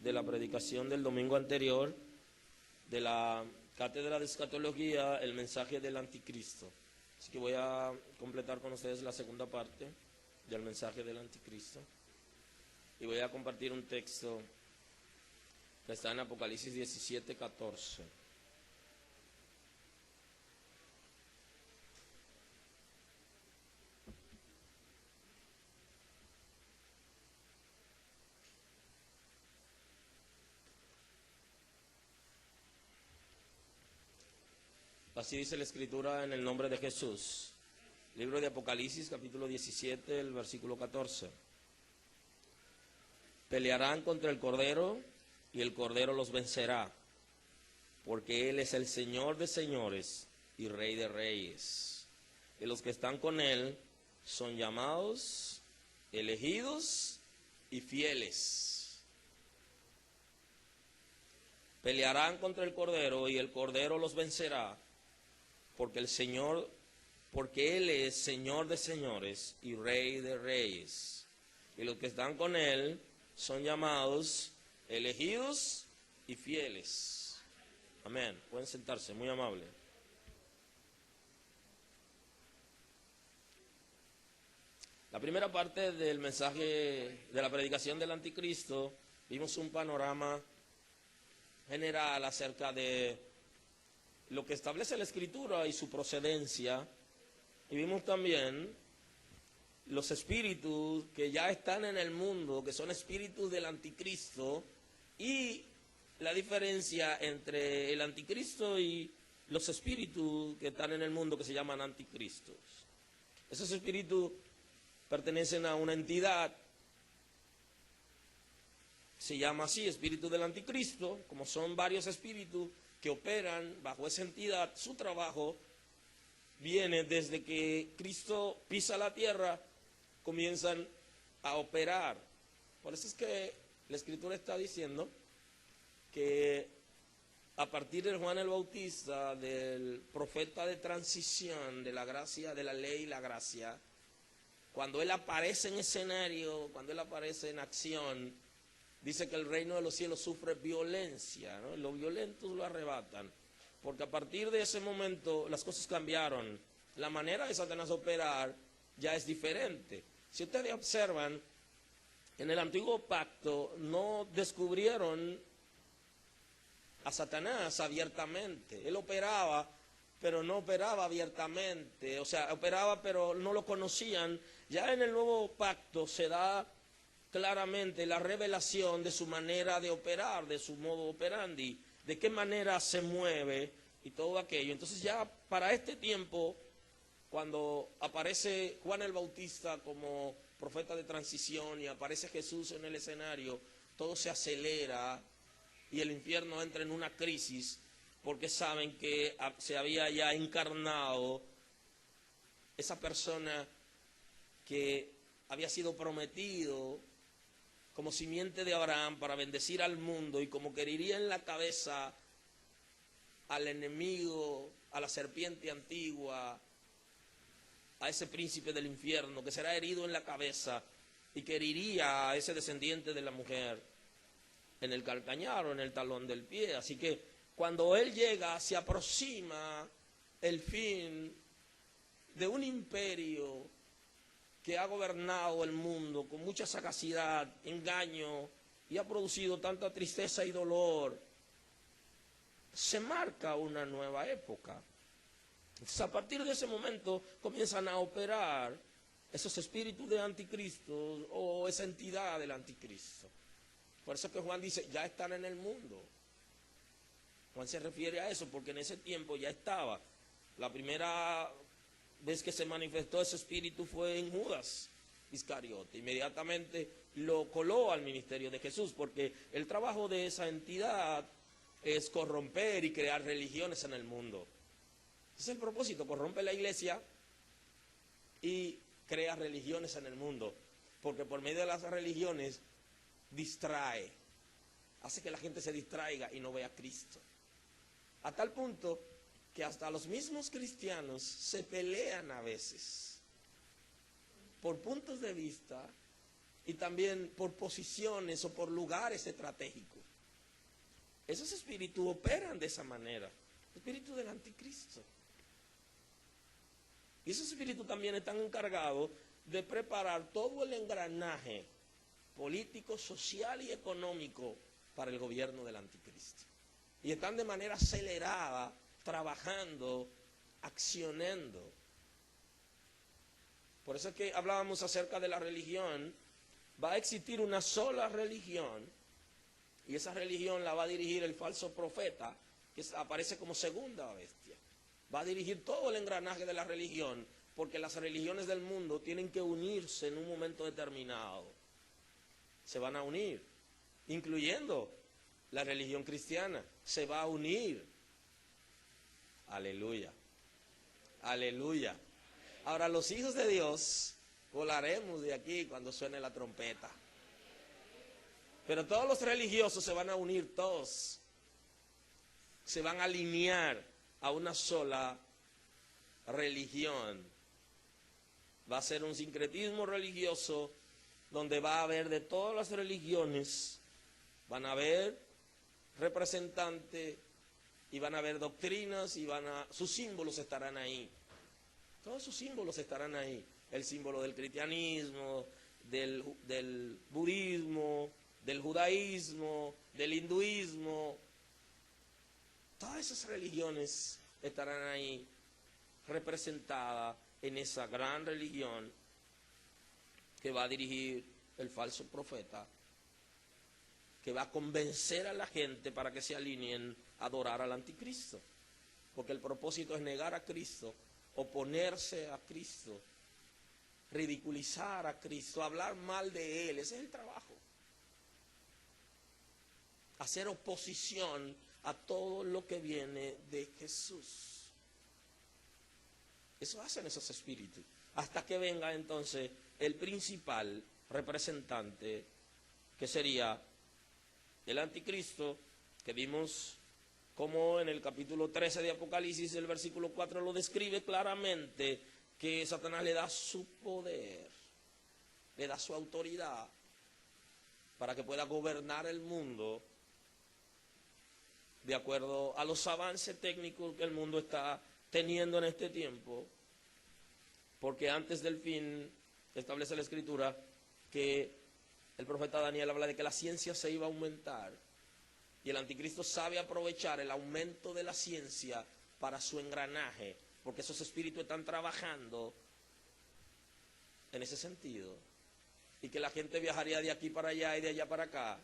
de la predicación del domingo anterior de la cátedra de escatología, el mensaje del anticristo. Así que voy a completar con ustedes la segunda parte del mensaje del anticristo y voy a compartir un texto que está en Apocalipsis 17:14. Así dice la Escritura en el nombre de Jesús. Libro de Apocalipsis, capítulo 17, el versículo 14. Pelearán contra el Cordero y el Cordero los vencerá, porque Él es el Señor de señores y Rey de reyes. Y los que están con Él son llamados, elegidos y fieles. Pelearán contra el Cordero y el Cordero los vencerá, porque Él es Señor de señores y Rey de reyes. Y los que están con Él son llamados, elegidos y fieles. Amén. Pueden sentarse, muy amable. La primera parte del mensaje de la predicación del anticristo, vimos un panorama general acerca de lo que establece la Escritura y su procedencia, y vimos también los espíritus que ya están en el mundo, que son espíritus del anticristo, y la diferencia entre el anticristo y los espíritus que están en el mundo que se llaman anticristos. Esos espíritus pertenecen a una entidad, se llama así, espíritu del anticristo. Como son varios espíritus que operan bajo esa entidad, su trabajo viene desde que Cristo pisa la tierra, comienzan a operar. Por eso es que la Escritura está diciendo que a partir de Juan el Bautista, del profeta de transición, de la gracia, de la ley y la gracia, cuando él aparece en escenario, cuando él aparece en acción, dice que el reino de los cielos sufre violencia, ¿no? Los violentos lo arrebatan, porque a partir de ese momento las cosas cambiaron. La manera de Satanás operar ya es diferente. Si ustedes observan, en el antiguo pacto no descubrieron a Satanás abiertamente. Él operaba, pero no operaba abiertamente. O sea, operaba, pero no lo conocían. Ya en el nuevo pacto se da claramente la revelación de su manera de operar, de su modo operandi, de qué manera se mueve y todo aquello. Entonces ya para este tiempo, cuando aparece Juan el Bautista como profeta de transición y aparece Jesús en el escenario, todo se acelera y el infierno entra en una crisis, porque saben que se había ya encarnado esa persona que había sido prometido como simiente de Abraham para bendecir al mundo, y como que heriría en la cabeza al enemigo, a la serpiente antigua, a ese príncipe del infierno, que será herido en la cabeza y que heriría a ese descendiente de la mujer en el calcañar o en el talón del pie. Así que cuando él llega, se aproxima el fin de un imperio que ha gobernado el mundo con mucha sagacidad, engaño, y ha producido tanta tristeza y dolor. Se marca una nueva época. Entonces, a partir de ese momento comienzan a operar esos espíritus de anticristo o esa entidad del anticristo. Por eso que Juan dice, ya están en el mundo. Juan se refiere a eso porque en ese tiempo ya estaba. La primera vez que se manifestó ese espíritu fue en Judas Iscariote. Inmediatamente lo coló al ministerio de Jesús, porque el trabajo de esa entidad es corromper y crear religiones en el mundo. Ese es el propósito, corrompe la iglesia y crea religiones en el mundo, porque por medio de las religiones distrae, hace que la gente se distraiga y no vea a Cristo. A tal punto que hasta los mismos cristianos se pelean a veces por puntos de vista y también por posiciones o por lugares estratégicos. Esos espíritus operan de esa manera, el espíritu del anticristo. Y esos espíritus también están encargados de preparar todo el engranaje político, social y económico para el gobierno del anticristo. Y están de manera acelerada trabajando, accionando. Por eso es que hablábamos acerca de la religión. Va a existir una sola religión, y esa religión la va a dirigir el falso profeta, que aparece como segunda bestia. Va a dirigir todo el engranaje de la religión, porque las religiones del mundo tienen que unirse en un momento determinado. Se van a unir, incluyendo la religión cristiana, se va a unir. Aleluya, aleluya. Ahora los hijos de Dios volaremos de aquí cuando suene la trompeta. Pero todos los religiosos se van a unir, todos. Se van a alinear a una sola religión. Va a ser un sincretismo religioso donde va a haber de todas las religiones, van a haber representantes y van a haber doctrinas y sus símbolos estarán ahí. Todos sus símbolos estarán ahí. El símbolo del cristianismo, del budismo, del judaísmo, del hinduismo. Todas esas religiones estarán ahí representadas en esa gran religión que va a dirigir el falso profeta, que va a convencer a la gente para que se alineen a adorar al anticristo. Porque el propósito es negar a Cristo, oponerse a Cristo, ridiculizar a Cristo, hablar mal de Él. Ese es el trabajo. Hacer oposición a todo lo que viene de Jesús. Eso hacen esos espíritus. Hasta que venga entonces el principal representante, que sería el anticristo, que vimos como en el capítulo 13 de Apocalipsis, el versículo 4 lo describe claramente, que Satanás le da su poder, le da su autoridad para que pueda gobernar el mundo de acuerdo a los avances técnicos que el mundo está teniendo en este tiempo, porque antes del fin establece la Escritura que el profeta Daniel habla de que la ciencia se iba a aumentar, y el anticristo sabe aprovechar el aumento de la ciencia para su engranaje, porque esos espíritus están trabajando en ese sentido, y que la gente viajaría de aquí para allá y de allá para acá.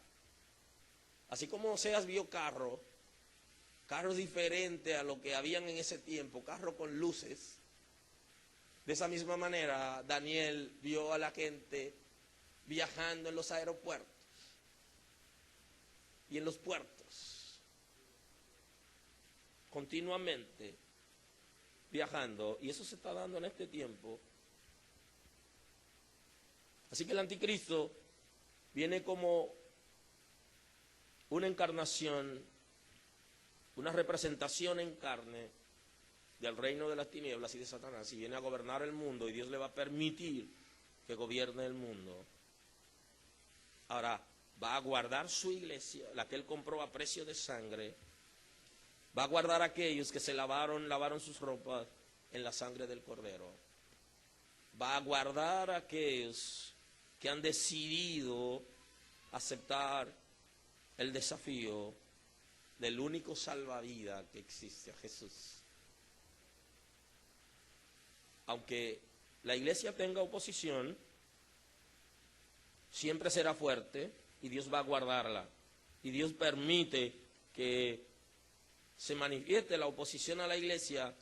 Así como Oseas vio carros diferentes a lo que habían en ese tiempo, carros con luces. De esa misma manera, Daniel vio a la gente viajando en los aeropuertos y en los puertos, continuamente viajando, y eso se está dando en este tiempo. Así que el anticristo viene como una encarnación, una representación en carne del reino de las tinieblas y de Satanás, y viene a gobernar el mundo, y Dios le va a permitir que gobierne el mundo. Ahora, va a guardar su iglesia, la que él compró a precio de sangre. Va a guardar a aquellos que se lavaron sus ropas en la sangre del Cordero. Va a guardar a aquellos que han decidido aceptar el desafío del único salvavidas que existe, a Jesús. Aunque la iglesia tenga oposición, siempre será fuerte y Dios va a guardarla. Y Dios permite que se manifieste la oposición a la iglesia,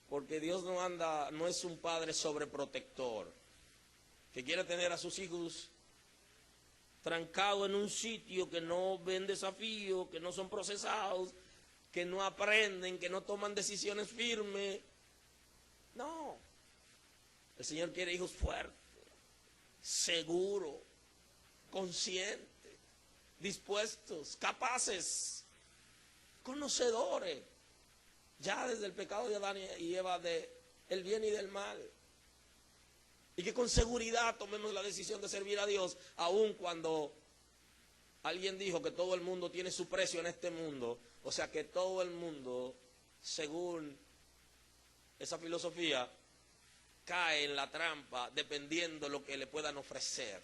porque Dios no es un padre sobreprotector que quiere tener a sus hijos trancados en un sitio, que no ven desafío, que no son procesados, que no aprenden, que no toman decisiones firmes. No, el Señor quiere hijos fuertes, seguros, conscientes, dispuestos, capaces, conocedores, ya desde el pecado de Adán y Eva, de el bien y del mal. Y que con seguridad tomemos la decisión de servir a Dios, aun cuando alguien dijo que todo el mundo tiene su precio en este mundo. O sea que todo el mundo, según esa filosofía, cae en la trampa dependiendo de lo que le puedan ofrecer.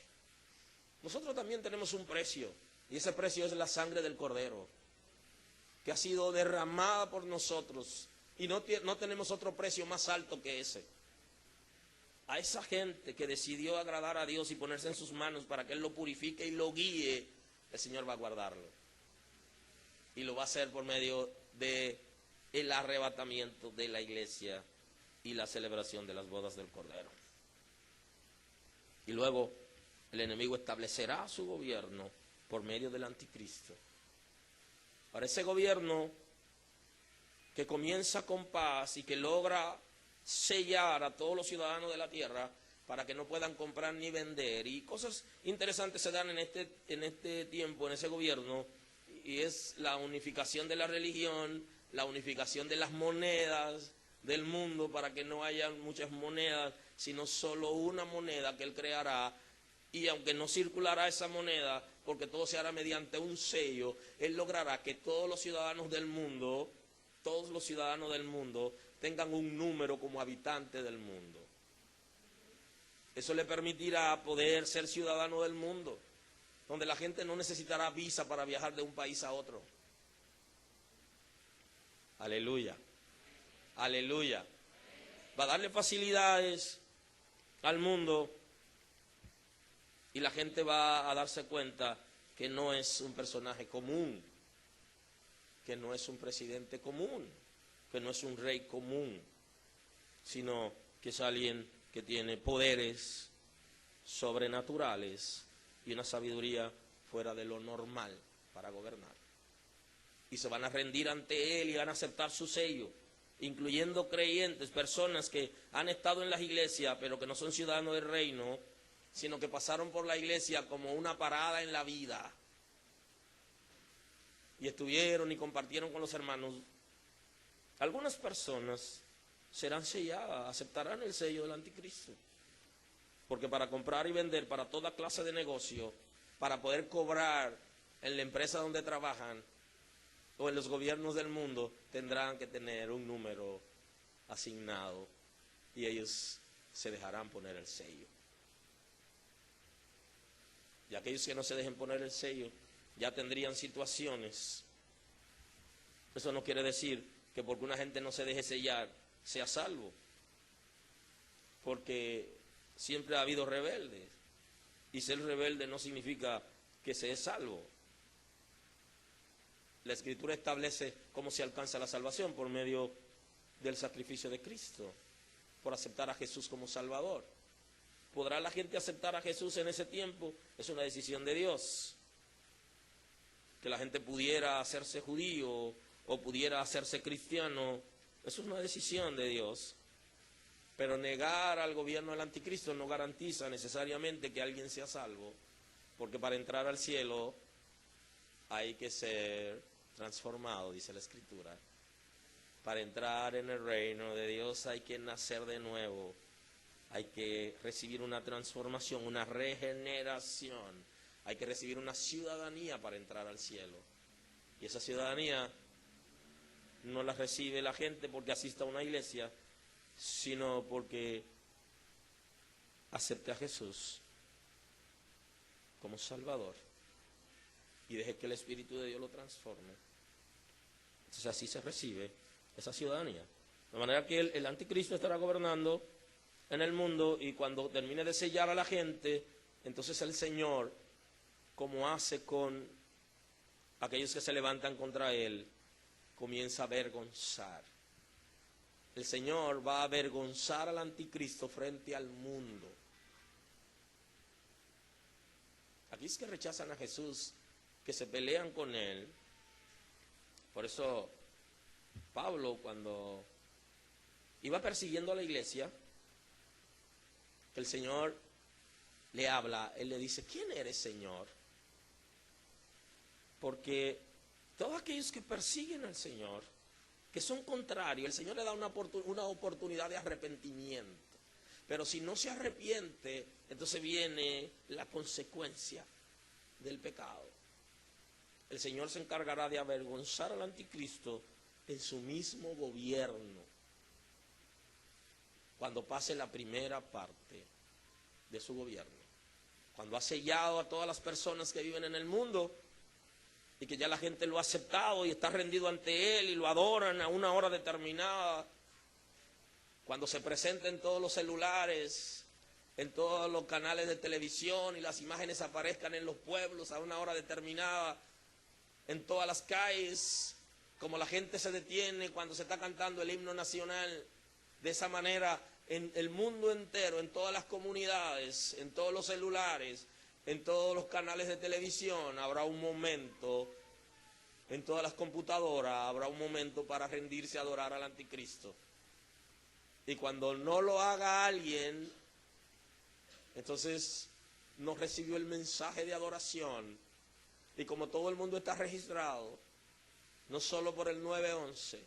Nosotros también tenemos un precio, y ese precio es la sangre del Cordero, que ha sido derramada por nosotros, y no tenemos otro precio más alto que ese. A esa gente que decidió agradar a Dios y ponerse en sus manos para que Él lo purifique y lo guíe, el Señor va a guardarlo. Y lo va a hacer por medio de el arrebatamiento de la iglesia y la celebración de las bodas del Cordero. Y luego el enemigo establecerá su gobierno por medio del anticristo. Ahora, ese gobierno que comienza con paz y que logra sellar a todos los ciudadanos de la tierra para que no puedan comprar ni vender, y cosas interesantes se dan en este tiempo, en ese gobierno, y es la unificación de la religión, la unificación de las monedas del mundo, para que no haya muchas monedas, sino solo una moneda que él creará. Y aunque no circulará esa moneda, porque todo se hará mediante un sello, él logrará que todos los ciudadanos del mundo tengan un número como habitantes del mundo. Eso le permitirá poder ser ciudadano del mundo, donde la gente no necesitará visa para viajar de un país a otro. Aleluya, aleluya. Va a darle facilidades al mundo, y la gente va a darse cuenta que no es un personaje común, que no es un presidente común, que no es un rey común, sino que es alguien que tiene poderes sobrenaturales y una sabiduría fuera de lo normal para gobernar. Y se van a rendir ante él y van a aceptar su sello, incluyendo creyentes, personas que han estado en las iglesias pero que no son ciudadanos del reino, sino que pasaron por la iglesia como una parada en la vida y estuvieron y compartieron con los hermanos. Algunas personas serán selladas, aceptarán el sello del anticristo, porque para comprar y vender, para toda clase de negocio, para poder cobrar en la empresa donde trabajan o en los gobiernos del mundo, tendrán que tener un número asignado, y ellos se dejarán poner el sello. Y aquellos que no se dejen poner el sello ya tendrían situaciones. Eso no quiere decir que porque una gente no se deje sellar sea salvo, porque siempre ha habido rebeldes, y ser rebelde no significa que se es salvo. La Escritura establece cómo se alcanza la salvación: por medio del sacrificio de Cristo, por aceptar a Jesús como Salvador. ¿Podrá la gente aceptar a Jesús en ese tiempo? Es una decisión de Dios. Que la gente pudiera hacerse judío o pudiera hacerse cristiano, eso es una decisión de Dios. Pero negar al gobierno del anticristo no garantiza necesariamente que alguien sea salvo, porque para entrar al cielo hay que ser transformado, dice la Escritura. Para entrar en el reino de Dios hay que nacer de nuevo. Hay que recibir una transformación, una regeneración. Hay que recibir una ciudadanía para entrar al cielo. Y esa ciudadanía no la recibe la gente porque asista a una iglesia, sino porque acepte a Jesús como Salvador y deje que el Espíritu de Dios lo transforme. Entonces así se recibe esa ciudadanía. De manera que el anticristo estará gobernando en el mundo, y cuando termine de sellar a la gente, entonces el Señor, como hace con aquellos que se levantan contra él, comienza a avergonzar. El Señor va a avergonzar al anticristo frente al mundo. Aquellos que rechazan a Jesús, que se pelean con él. Por eso Pablo, cuando iba persiguiendo a la iglesia, el Señor le habla, él le dice: ¿quién eres, Señor? Porque todos aquellos que persiguen al Señor, que son contrarios, el Señor le da una oportunidad de arrepentimiento. Pero si no se arrepiente, entonces viene la consecuencia del pecado. El Señor se encargará de avergonzar al anticristo en su mismo gobierno, cuando pase la primera parte de su gobierno. Cuando ha sellado a todas las personas que viven en el mundo y que ya la gente lo ha aceptado y está rendido ante Él y lo adoran a una hora determinada. Cuando se presenta en todos los celulares, en todos los canales de televisión y las imágenes aparezcan en los pueblos a una hora determinada, en todas las calles, como la gente se detiene cuando se está cantando el himno nacional. De esa manera, en el mundo entero, en todas las comunidades, en todos los celulares, en todos los canales de televisión, habrá un momento, en todas las computadoras, habrá un momento para rendirse a adorar al anticristo. Y cuando no lo haga alguien, entonces no recibió el mensaje de adoración. Y como todo el mundo está registrado, no solo por el 911,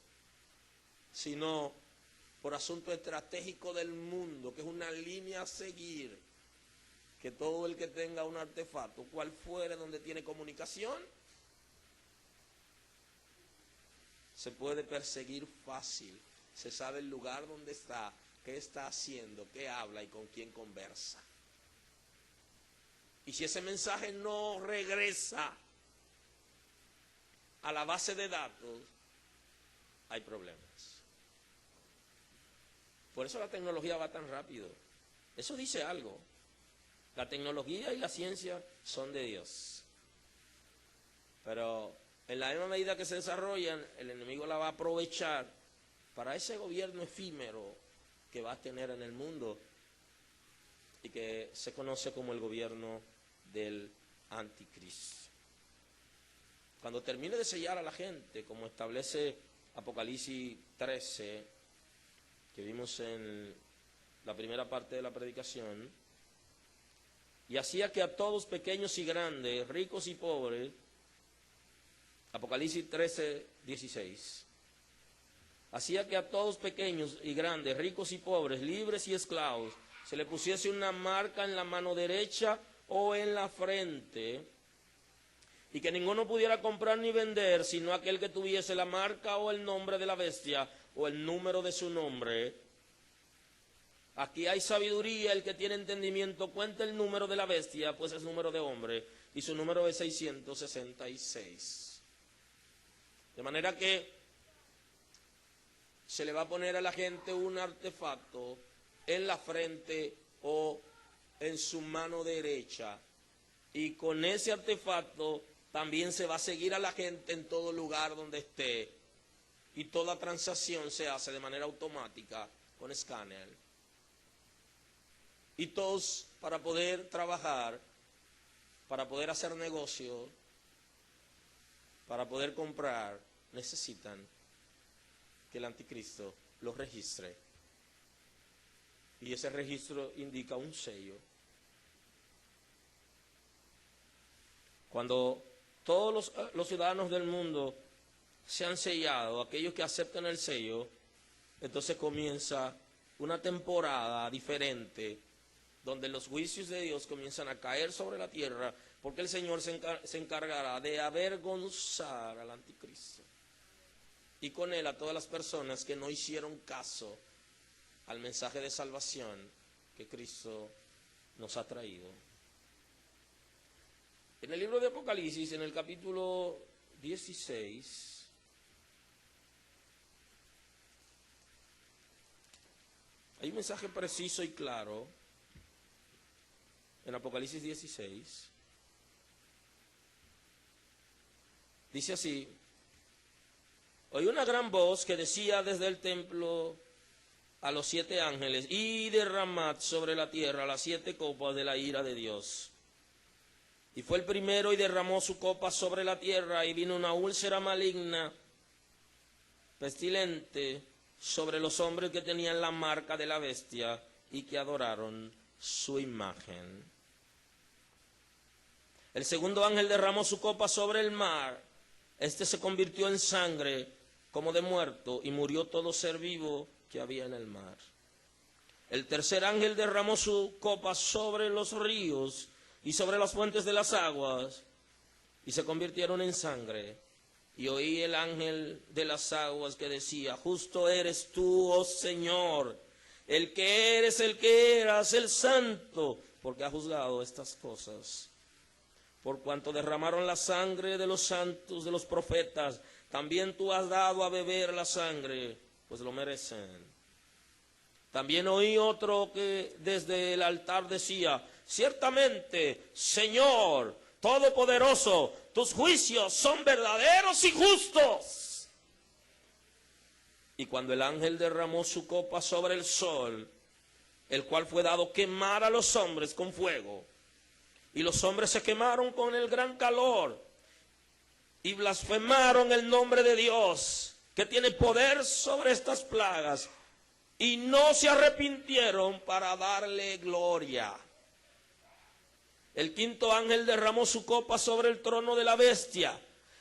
sino por asunto estratégico del mundo, que es una línea a seguir, que todo el que tenga un artefacto, cual fuere donde tiene comunicación, se puede perseguir fácil. Se sabe el lugar donde está, qué está haciendo, qué habla y con quién conversa. Y si ese mensaje no regresa a la base de datos, hay problemas. Por eso la tecnología va tan rápido. Eso dice algo. La tecnología y la ciencia son de Dios. Pero en la misma medida que se desarrollan, el enemigo la va a aprovechar para ese gobierno efímero que va a tener en el mundo y que se conoce como el gobierno del anticristo. Cuando termine de sellar a la gente, como establece Apocalipsis 13, que vimos en la primera parte de la predicación, y hacía que a todos, pequeños y grandes, ricos y pobres, Apocalipsis 13, 16, hacía que a todos, pequeños y grandes, ricos y pobres, libres y esclavos, se le pusiese una marca en la mano derecha o en la frente, y que ninguno pudiera comprar ni vender, sino aquel que tuviese la marca o el nombre de la bestia, o el número de su nombre. Aquí hay sabiduría, el que tiene entendimiento cuenta el número de la bestia, pues es número de hombre, y su número es 666. De manera que se le va a poner a la gente un artefacto en la frente o en su mano derecha, y con ese artefacto también se va a seguir a la gente en todo lugar donde esté, y toda transacción se hace de manera automática con escáner. Y todos, para poder trabajar, para poder hacer negocio, para poder comprar, necesitan que el anticristo los registre. Y ese registro indica un sello. Cuando todos los ciudadanos del mundo se han sellado, aquellos que aceptan el sello, entonces comienza una temporada diferente, donde los juicios de Dios comienzan a caer sobre la tierra, porque el Señor se encargará de avergonzar al anticristo, y con él a todas las personas que no hicieron caso al mensaje de salvación que Cristo nos ha traído. En el libro de Apocalipsis, en el capítulo 16, hay un mensaje preciso y claro. En Apocalipsis 16, dice así: oí una gran voz que decía desde el templo a los 7 ángeles: y derramad sobre la tierra las 7 copas de la ira de Dios. Y fue el primero y derramó su copa sobre la tierra, y vino una úlcera maligna, pestilente, sobre los hombres que tenían la marca de la bestia y que adoraron su imagen. El segundo ángel derramó su copa sobre el mar. Este se convirtió en sangre como de muerto, y murió todo ser vivo que había en el mar. El tercer ángel derramó su copa sobre los ríos y sobre las fuentes de las aguas, y se convirtieron en sangre. Y oí el ángel de las aguas que decía: justo eres tú, oh Señor, el que eras, el santo, porque ha juzgado estas cosas. Por cuanto derramaron la sangre de los santos, de los profetas, también tú has dado a beber la sangre, pues lo merecen. También oí otro que desde el altar decía: ciertamente, Señor Todopoderoso, tus juicios son verdaderos y justos. Y cuando el ángel derramó su copa sobre el sol, el cual fue dado quemar a los hombres con fuego, y los hombres se quemaron con el gran calor, y blasfemaron el nombre de Dios, que tiene poder sobre estas plagas, y no se arrepintieron para darle gloria. El quinto ángel derramó su copa sobre el trono de la bestia,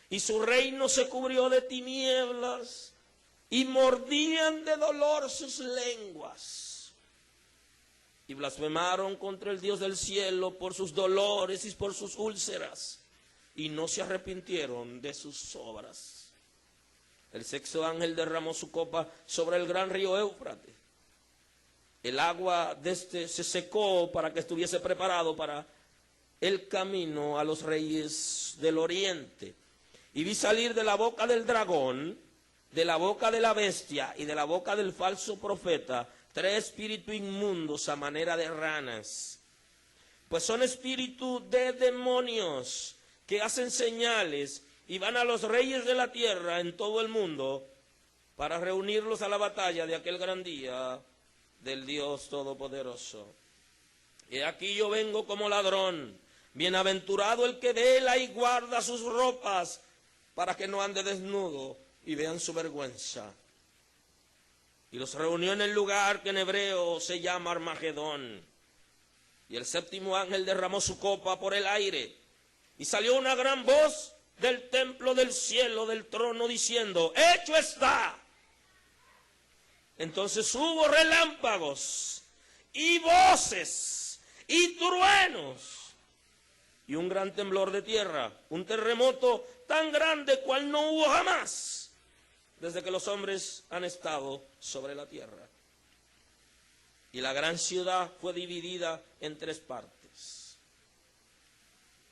y su reino se cubrió de tinieblas, y mordían de dolor sus lenguas. Y blasfemaron contra el Dios del cielo por sus dolores y por sus úlceras, y no se arrepintieron de sus obras. El sexto ángel derramó su copa sobre el gran río Éufrates. El agua de este se secó para que estuviese preparado para el camino a los reyes del oriente. Y vi salir de la boca del dragón, de la boca de la bestia y de la boca del falso profeta 3 espíritus inmundos a manera de ranas. Pues son espíritus de demonios que hacen señales y van a los reyes de la tierra en todo el mundo para reunirlos a la batalla de aquel gran día del Dios Todopoderoso. Y aquí yo vengo como ladrón. Bienaventurado el que vela y guarda sus ropas, para que no ande desnudo y vean su vergüenza. Y los reunió en el lugar que en hebreo se llama Armagedón. Y el séptimo ángel derramó su copa por el aire, y salió una gran voz del templo del cielo, del trono, diciendo: hecho está. Entonces hubo relámpagos y voces y truenos y un gran temblor de tierra, un terremoto tan grande cual no hubo jamás desde que los hombres han estado sobre la tierra. Y la gran ciudad fue dividida en 3 partes.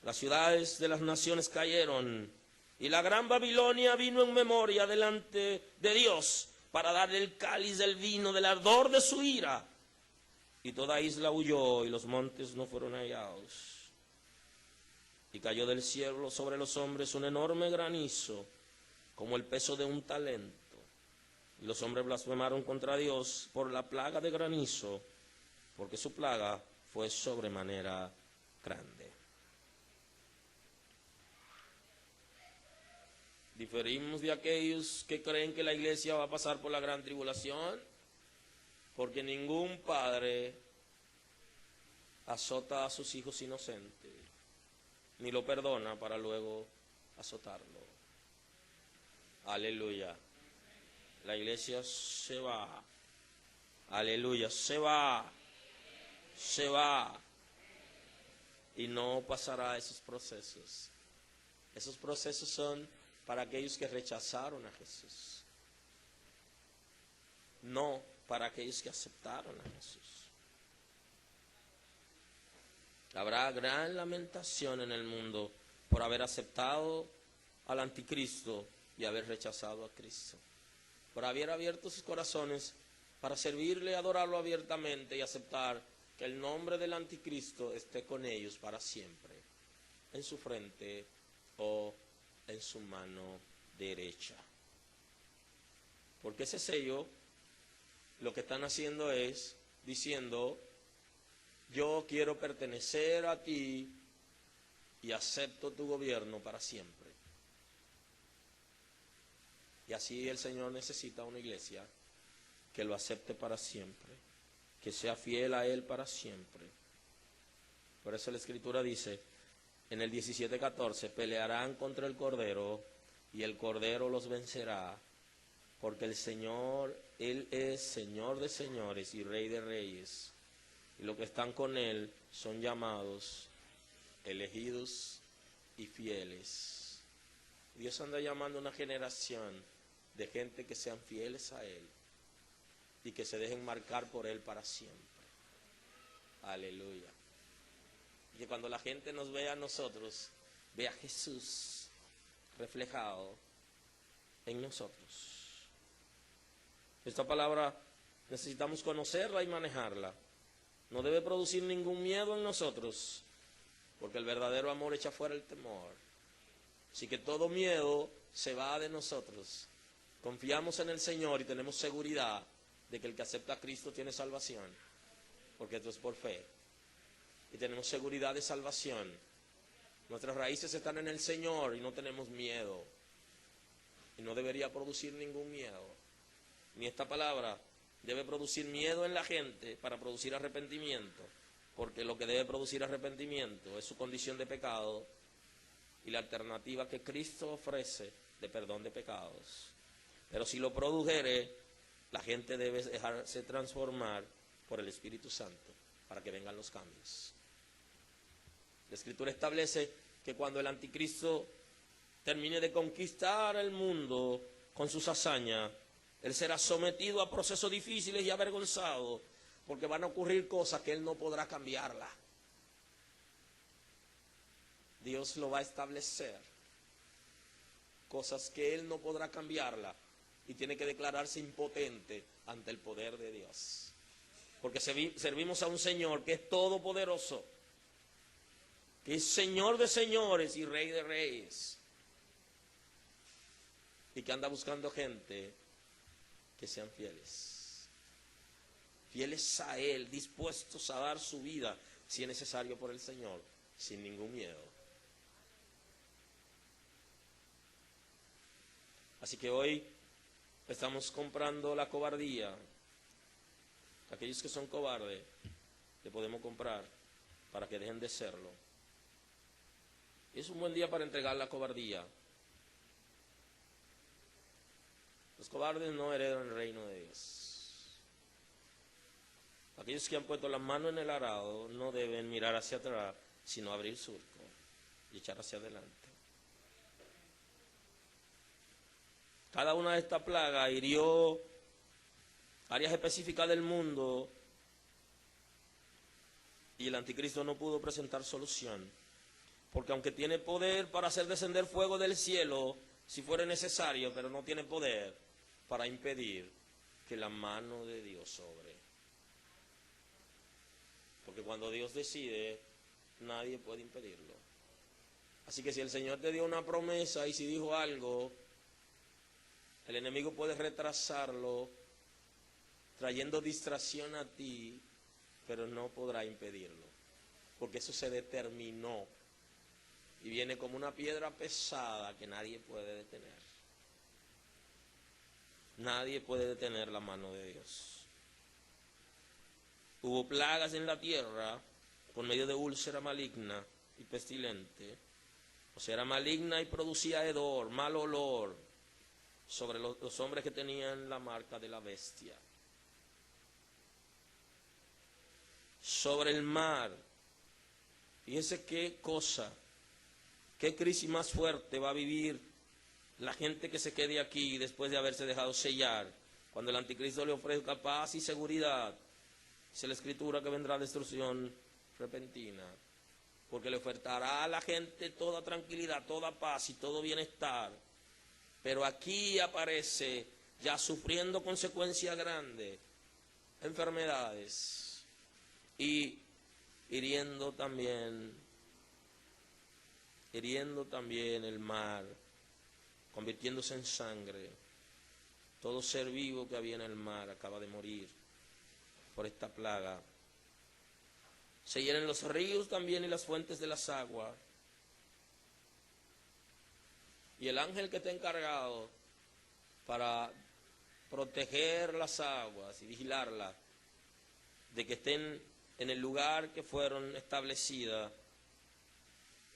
Las ciudades de las naciones cayeron, y la gran Babilonia vino en memoria delante de Dios para darle el cáliz del vino del ardor de su ira. Y toda isla huyó, y los montes no fueron hallados. Y cayó del cielo sobre los hombres un enorme granizo, como el peso de un talento. Y los hombres blasfemaron contra Dios por la plaga de granizo, porque su plaga fue sobremanera grande. Diferimos de aquellos que creen que la iglesia va a pasar por la gran tribulación, porque ningún padre azota a sus hijos inocentes, ni lo perdona para luego azotarlo. Aleluya. La iglesia se va. Aleluya, se va. Se va. Y no pasará esos procesos. Esos procesos son para aquellos que rechazaron a Jesús, no para aquellos que aceptaron a Jesús. Habrá gran lamentación en el mundo por haber aceptado al anticristo y haber rechazado a Cristo, por haber abierto sus corazones para servirle, adorarlo abiertamente y aceptar que el nombre del anticristo esté con ellos para siempre, en su frente o en su mano derecha. Porque ese sello lo que están haciendo es diciendo: yo quiero pertenecer a ti y acepto tu gobierno para siempre. Y así el Señor necesita una iglesia que lo acepte para siempre, que sea fiel a Él para siempre. Por eso la Escritura dice en el 17:14: pelearán contra el Cordero y el Cordero los vencerá, porque el Señor Él es Señor de señores y Rey de reyes. Y los que están con Él son llamados, elegidos y fieles. Dios anda llamando a una generación de gente que sean fieles a Él y que se dejen marcar por Él para siempre. Aleluya. Y que cuando la gente nos vea a nosotros, vea a Jesús reflejado en nosotros. Esta palabra necesitamos conocerla y manejarla. No debe producir ningún miedo en nosotros, porque el verdadero amor echa fuera el temor. Así que todo miedo se va de nosotros. Confiamos en el Señor y tenemos seguridad de que el que acepta a Cristo tiene salvación, porque esto es por fe. Y tenemos seguridad de salvación. Nuestras raíces están en el Señor y no tenemos miedo. Y no debería producir ningún miedo. Ni esta palabra debe producir miedo en la gente para producir arrepentimiento, porque lo que debe producir arrepentimiento es su condición de pecado y la alternativa que Cristo ofrece de perdón de pecados. Pero si lo produjere, la gente debe dejarse transformar por el Espíritu Santo para que vengan los cambios. La Escritura establece que cuando el anticristo termine de conquistar el mundo con sus hazañas, él será sometido a procesos difíciles y avergonzado, porque van a ocurrir cosas que él no podrá cambiarla. Dios lo va a establecer, cosas que él no podrá cambiarla, y tiene que declararse impotente ante el poder de Dios. Porque servimos a un Señor que es todopoderoso, que es Señor de señores y Rey de reyes, y que anda buscando gente que sean fieles, fieles a Él, dispuestos a dar su vida, si es necesario, por el Señor, sin ningún miedo. Así que hoy estamos comprando la cobardía. Aquellos que son cobardes, le podemos comprar para que dejen de serlo. Y es un buen día para entregar la cobardía. Los cobardes no heredan el reino de Dios. Aquellos que han puesto la mano en el arado no deben mirar hacia atrás, sino abrir surco y echar hacia adelante. Cada una de estas plagas hirió áreas específicas del mundo y el anticristo no pudo presentar solución. Porque aunque tiene poder para hacer descender fuego del cielo, si fuera necesario, pero no tiene poder para impedir que la mano de Dios sobre. Porque cuando Dios decide, nadie puede impedirlo. Así que si el Señor te dio una promesa y si dijo algo, el enemigo puede retrasarlo, trayendo distracción a ti, pero no podrá impedirlo. Porque eso se determinó y viene como una piedra pesada que nadie puede detener. Nadie puede detener la mano de Dios. Hubo plagas en la tierra por medio de úlcera maligna y pestilente. O sea, era maligna y producía hedor, mal olor sobre los hombres que tenían la marca de la bestia. Sobre el mar. Fíjese qué cosa, qué crisis más fuerte va a vivir la gente que se quede aquí después de haberse dejado sellar, cuando el anticristo le ofrezca paz y seguridad. Dice la Escritura que vendrá destrucción repentina, porque le ofertará a la gente toda tranquilidad, toda paz y todo bienestar. Pero aquí aparece ya sufriendo consecuencias grandes, enfermedades, y hiriendo también el mar, convirtiéndose en sangre. Todo ser vivo que había en el mar acaba de morir por esta plaga. Se llenan los ríos también y las fuentes de las aguas. Y el ángel que está encargado para proteger las aguas y vigilarlas, de que estén en el lugar que fueron establecidas,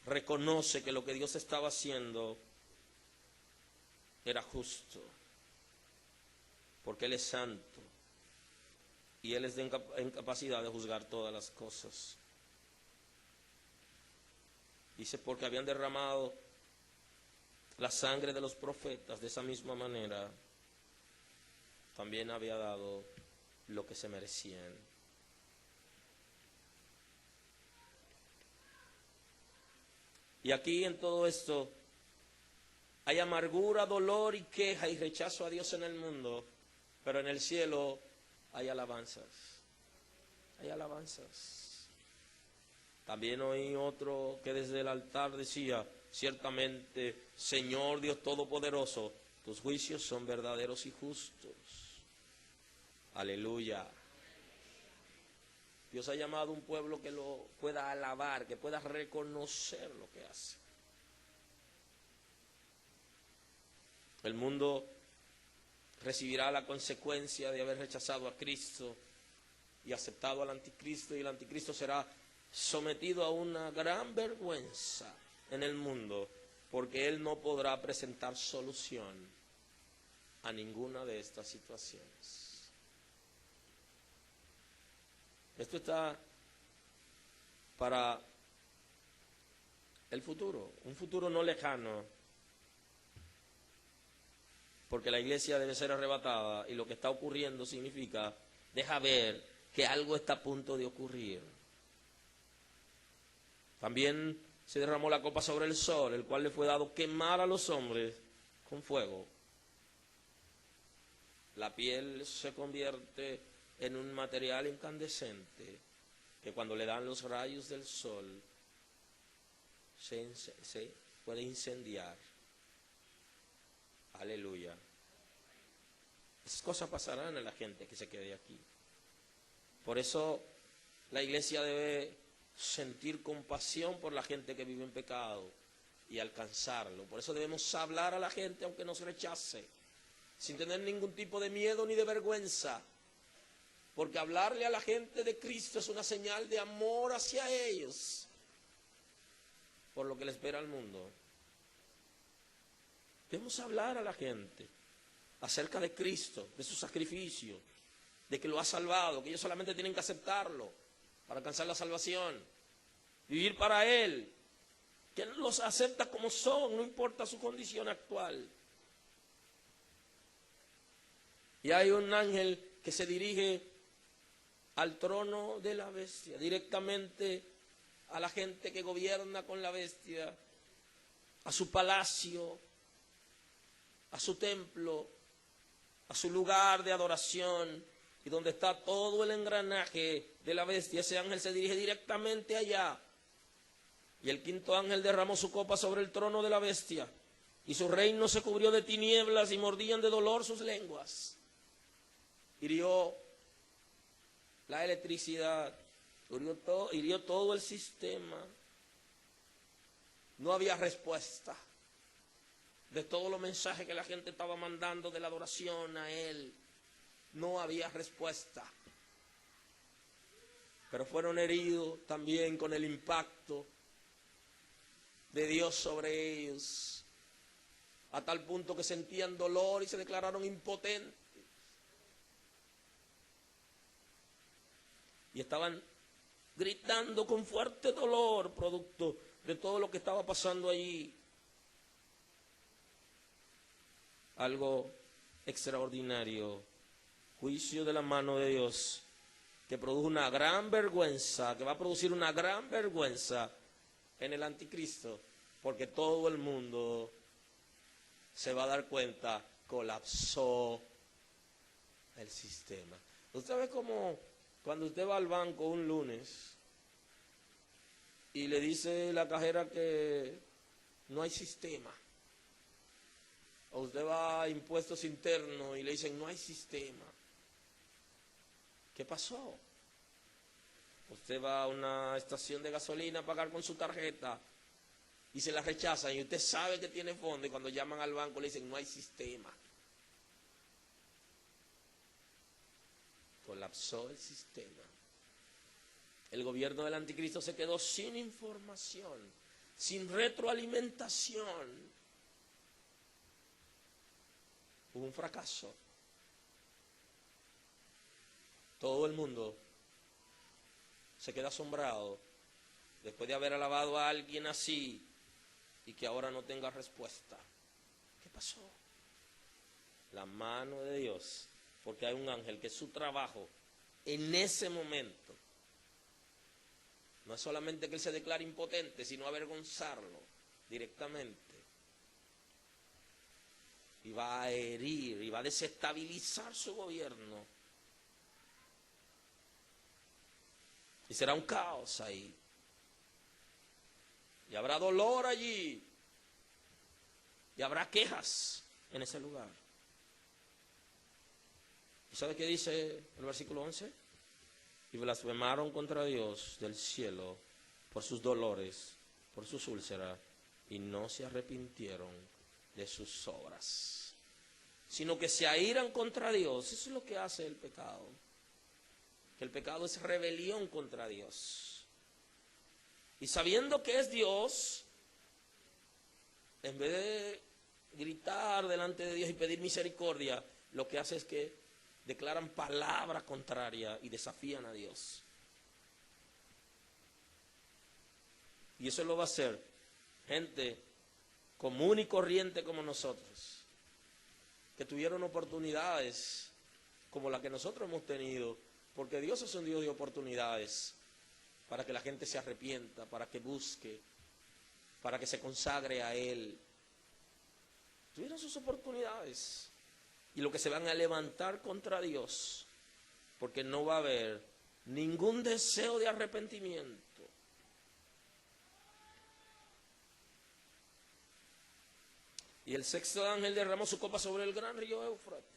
reconoce que lo que Dios estaba haciendo era justo. porque Él es santo y Él es de incapacidad de juzgar todas las cosas. Dice, porque habían derramado la sangre de los profetas, de esa misma manera también había dado lo que se merecían. Y aquí en todo esto hay amargura, dolor y queja y rechazo a Dios en el mundo, pero en el cielo hay alabanzas. Hay alabanzas. También oí otro que desde el altar decía, ciertamente, Señor Dios Todopoderoso, tus juicios son verdaderos y justos. Aleluya. Dios ha llamado a un pueblo que lo pueda alabar, que pueda reconocer lo que hace. El mundo recibirá la consecuencia de haber rechazado a Cristo y aceptado al anticristo, y el anticristo será sometido a una gran vergüenza en el mundo, porque él no podrá presentar solución a ninguna de estas situaciones. Esto está para el futuro, un futuro no lejano, porque la iglesia debe ser arrebatada y lo que está ocurriendo significa, deja ver que algo está a punto de ocurrir. También se derramó la copa sobre el sol, el cual le fue dado quemar a los hombres con fuego. La piel se convierte en un material incandescente que cuando le dan los rayos del sol se puede incendiar. Aleluya. Esas cosas pasarán a la gente que se quede aquí. Por eso la iglesia debe sentir compasión por la gente que vive en pecado y alcanzarlo. Por eso debemos hablar a la gente aunque nos rechace, sin tener ningún tipo de miedo ni de vergüenza. Porque hablarle a la gente de Cristo es una señal de amor hacia ellos, por lo que le espera al mundo. Debemos hablar a la gente acerca de Cristo, de su sacrificio, de que lo ha salvado, que ellos solamente tienen que aceptarlo para alcanzar la salvación, vivir para Él, que Él los acepta como son, no importa su condición actual. Y hay un ángel que se dirige al trono de la bestia, directamente a la gente que gobierna con la bestia, a su palacio, a su templo, a su lugar de adoración, y donde está todo el engranaje de la bestia. Ese ángel se dirige directamente allá. Y el quinto ángel derramó su copa sobre el trono de la bestia, y su reino se cubrió de tinieblas, y mordían de dolor sus lenguas. Hirió la electricidad, hirió todo el sistema. No había respuesta de todos los mensajes que la gente estaba mandando de la adoración a Él. No había respuesta. Pero fueron heridos también con el impacto de Dios sobre ellos, a tal punto que sentían dolor y se declararon impotentes. Y estaban gritando con fuerte dolor, producto de todo lo que estaba pasando allí. Algo extraordinario, juicio de la mano de Dios, que produjo una gran vergüenza, que va a producir una gran vergüenza en el anticristo, porque todo el mundo se va a dar cuenta, colapsó el sistema. Usted ve cómo cuando usted va al banco un lunes y le dice la cajera que no hay sistema, o usted va a impuestos internos y le dicen no hay sistema, ¿qué pasó? Usted va a una estación de gasolina a pagar con su tarjeta y se la rechazan y usted sabe que tiene fondo, y cuando llaman al banco le dicen no hay sistema. Colapsó el sistema. El gobierno del anticristo se quedó sin información, sin retroalimentación. Hubo un fracaso. todo el mundo se queda asombrado después de haber alabado a alguien así y que ahora no tenga respuesta. ¿Qué pasó? La mano de Dios, porque hay un ángel que su trabajo en ese momento no es solamente que él se declare impotente, sino avergonzarlo directamente. Y va a herir, y va a desestabilizar su gobierno. Y será un caos ahí. Y habrá dolor allí. Y habrá quejas en ese lugar. ¿Y sabe qué dice el versículo 11? Y blasfemaron contra Dios del cielo por sus dolores, por sus úlceras, y no se arrepintieron de sus obras, sino que se airan contra Dios. Eso es lo que hace el pecado. Que el pecado es rebelión contra Dios. Y sabiendo que es Dios, en vez de gritar delante de Dios y pedir misericordia, lo que hace es que declaran palabra contraria y desafían a Dios. Y eso lo va a hacer gente común y corriente como nosotros, que tuvieron oportunidades como la que nosotros hemos tenido, porque Dios es un Dios de oportunidades, para que la gente se arrepienta, para que busque, para que se consagre a Él. Tuvieron sus oportunidades. Y lo que se van a levantar contra Dios, porque no va a haber ningún deseo de arrepentimiento. Y el sexto ángel derramó su copa sobre el gran río Éufrates,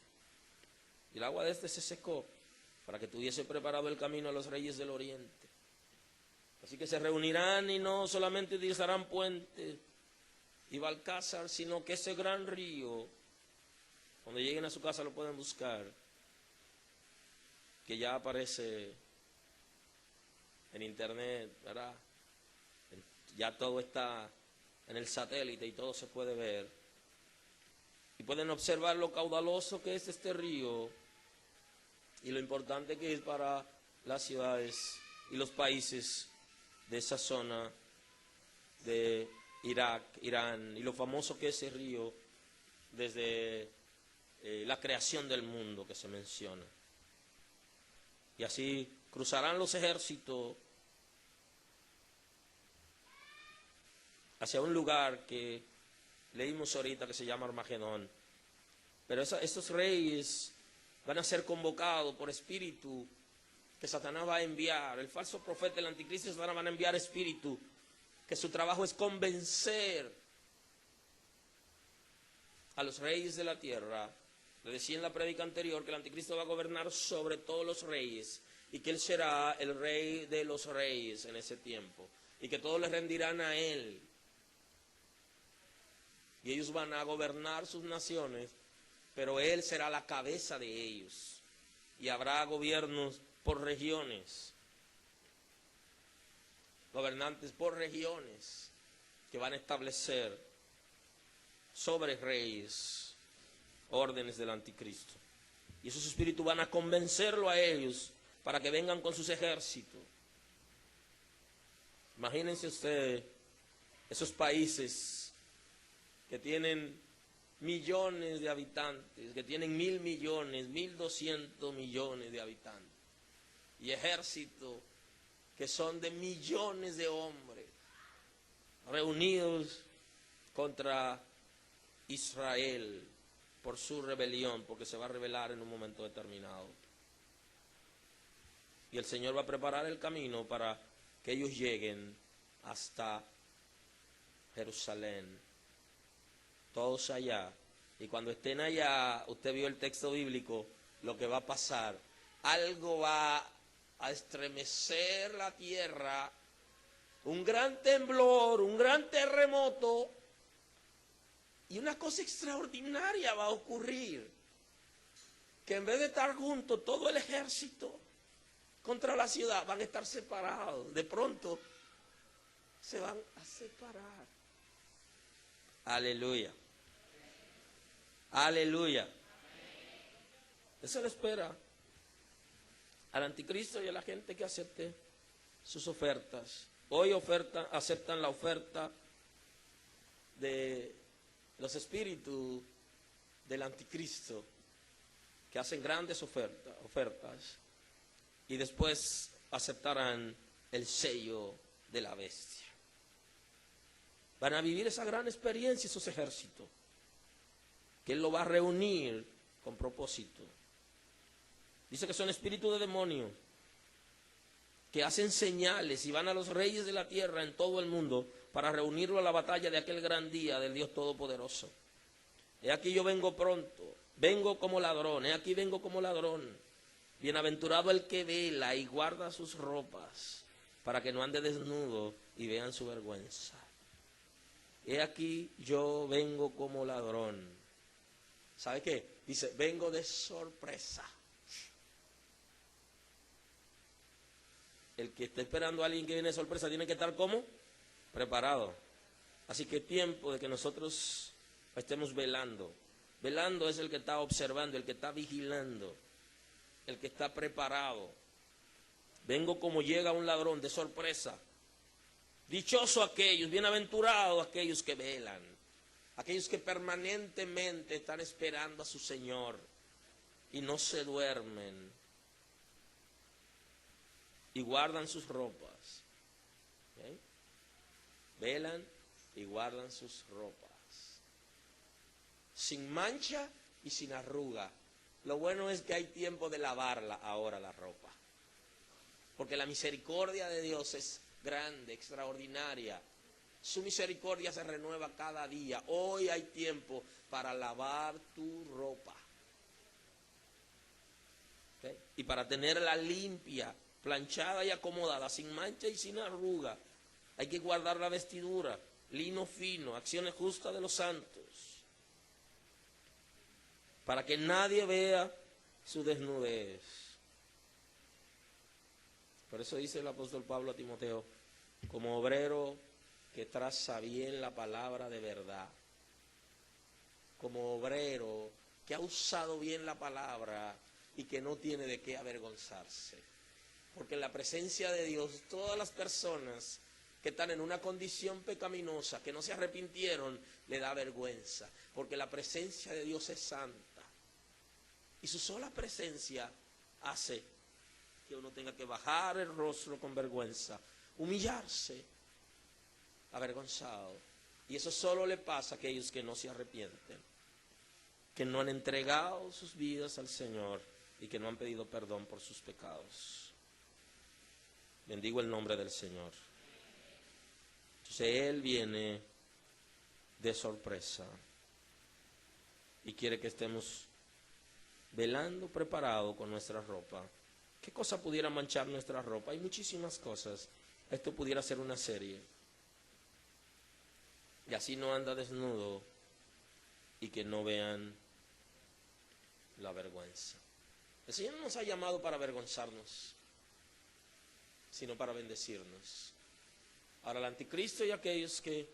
y el agua de este se secó, para que tuviese preparado el camino a los reyes del oriente. Así que se reunirán y no solamente utilizarán puentes y balcázar, sino que ese gran río, cuando lleguen a su casa lo pueden buscar, que ya aparece en internet, ¿verdad? Ya todo está en el satélite y todo se puede ver. Y pueden observar lo caudaloso que es este río y lo importante que es para las ciudades y los países de esa zona de Irak, Irán, y lo famoso que es ese río desde la creación del mundo que se menciona. Y así cruzarán los ejércitos hacia un lugar que leímos ahorita que se llama Armagedón. Pero estos reyes van a ser convocados por espíritu que Satanás va a enviar. El falso profeta, el anticristo, Satanás van a enviar espíritu, que su trabajo es convencer a los reyes de la tierra. Le decía en la prédica anterior que el anticristo va a gobernar sobre todos los reyes y que él será el rey de los reyes en ese tiempo y que todos le rendirán a él. Y ellos van a gobernar sus naciones, pero él será la cabeza de ellos. Y habrá gobiernos por regiones, gobernantes por regiones que van a establecer sobre reyes órdenes del anticristo. Y esos espíritus van a convencerlo a ellos para que vengan con sus ejércitos. Imagínense ustedes esos países que tienen millones de habitantes, que tienen 1.000 millones, 1.200 millones de habitantes, y ejércitos que son de millones de hombres reunidos contra Israel por su rebelión, porque se va a rebelar en un momento determinado. Y el Señor va a preparar el camino para que ellos lleguen hasta Jerusalén, todos allá. Y cuando estén allá, usted vio el texto bíblico, lo que va a pasar. Algo va a estremecer la tierra, un gran temblor, un gran terremoto, y una cosa extraordinaria va a ocurrir, que en vez de estar juntos todo el ejército contra la ciudad, van a estar separados. De pronto se van a separar. Aleluya. Aleluya. Eso lo espera al anticristo y a la gente que acepte sus ofertas. Hoy aceptan la oferta de los espíritus del anticristo, que hacen grandes ofertas, y después aceptarán el sello de la bestia. Van a vivir esa gran experiencia esos ejércitos, que Él lo va a reunir con propósito. Dice que son espíritus de demonios, que hacen señales y van a los reyes de la tierra en todo el mundo para reunirlo a la batalla de aquel gran día del Dios Todopoderoso. He aquí yo vengo pronto, vengo como ladrón, he aquí vengo como ladrón. Bienaventurado el que vela y guarda sus ropas, para que no ande desnudo y vean su vergüenza. He aquí yo vengo como ladrón. ¿Sabe qué? Dice, vengo de sorpresa. El que está esperando a alguien que viene de sorpresa tiene que estar ¿cómo? Preparado. Así que es tiempo de que nosotros estemos velando. Velando es el que está observando, el que está vigilando, el que está preparado. Vengo como llega un ladrón de sorpresa. Dichoso aquellos, bienaventurados aquellos que velan, aquellos que permanentemente están esperando a su Señor y no se duermen y guardan sus ropas. ¿Okay? Velan y guardan sus ropas, sin mancha y sin arruga. Lo bueno es que hay tiempo de lavarla ahora la ropa, porque la misericordia de Dios es grande, extraordinaria. Su misericordia se renueva cada día. Hoy hay tiempo para lavar tu ropa, ¿okay? Y para tenerla limpia, planchada y acomodada, sin mancha y sin arruga. Hay que guardar la vestidura, lino fino, acciones justas de los santos, para que nadie vea su desnudez. Por eso dice el apóstol Pablo a Timoteo, como obrero que traza bien la palabra de verdad, como obrero que ha usado bien la palabra y que no tiene de qué avergonzarse. Porque en la presencia de Dios, todas las personas que están en una condición pecaminosa, que no se arrepintieron, le da vergüenza. Porque la presencia de Dios es santa. Y su sola presencia hace que uno tenga que bajar el rostro con vergüenza, humillarse, avergonzado. Y eso solo le pasa a aquellos que no se arrepienten, que no han entregado sus vidas al Señor y que no han pedido perdón por sus pecados. Bendigo el nombre del Señor. Entonces Él viene de sorpresa y quiere que estemos velando, preparados con nuestra ropa. ¿Qué cosa pudiera manchar nuestra ropa? Hay muchísimas cosas. Esto pudiera ser una serie. Y así no anda desnudo y que no vean la vergüenza. El Señor no nos ha llamado para avergonzarnos, sino para bendecirnos. Ahora el anticristo y aquellos que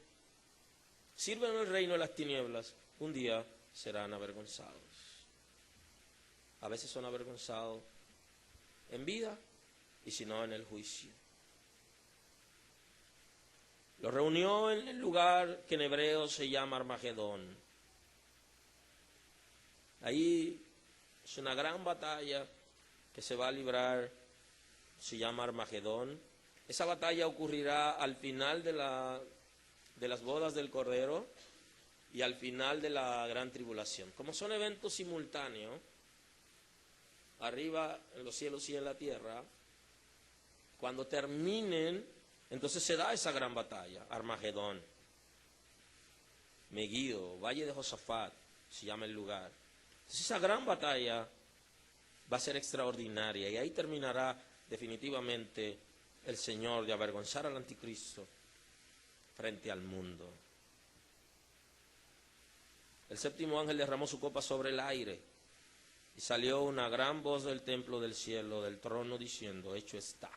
sirven el reino de las tinieblas, un día serán avergonzados. A veces son avergonzados en vida y si no en el juicio. Lo reunió en el lugar que en hebreo se llama Armagedón. Ahí es una gran batalla que se va a librar, se llama Armagedón. Esa batalla ocurrirá al final de las bodas del Cordero y al final de la gran tribulación. Como son eventos simultáneos, arriba en los cielos y en la tierra, cuando terminen, entonces se da esa gran batalla, Armagedón. Megiddo, Valle de Josafat, se llama el lugar. Entonces esa gran batalla va a ser extraordinaria y ahí terminará definitivamente el Señor de avergonzar al anticristo frente al mundo. El séptimo ángel derramó su copa sobre el aire y salió una gran voz del templo del cielo, del trono, diciendo, hecho está.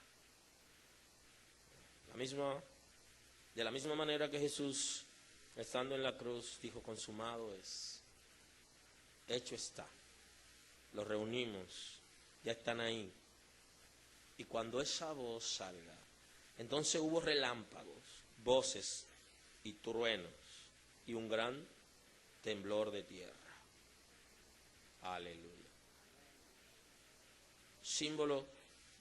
De la misma manera que Jesús, estando en la cruz, dijo, consumado es. Hecho está. Los reunimos, ya están ahí. Y cuando esa voz salga, entonces hubo relámpagos, voces y truenos y un gran temblor de tierra. Aleluya. Símbolo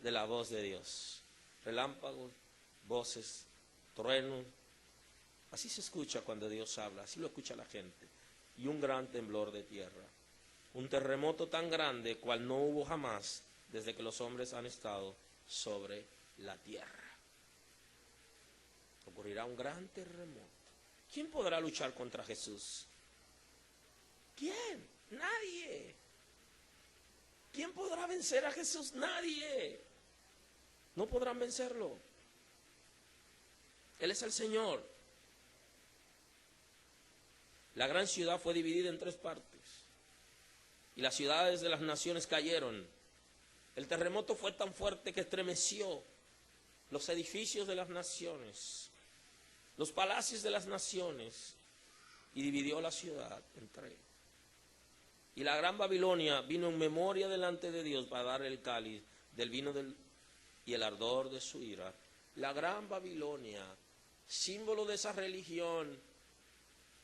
de la voz de Dios. Relámpagos, voces, truenos. Así se escucha cuando Dios habla, así lo escucha la gente. Y un gran temblor de tierra. Un terremoto tan grande cual no hubo jamás desde que los hombres han estado sobre la tierra. Ocurrirá un gran terremoto. ¿Quién podrá luchar contra Jesús? ¿Quién? Nadie. ¿Quién podrá vencer a Jesús? Nadie. No podrán vencerlo. Él es el Señor. La gran ciudad fue dividida en 3 partes. Y las ciudades de las naciones cayeron. El terremoto fue tan fuerte que estremeció los edificios de las naciones, los palacios de las naciones, y dividió la ciudad en 3. Y la gran Babilonia vino en memoria delante de Dios para dar el cáliz del vino y el ardor de su ira. La gran Babilonia, símbolo de esa religión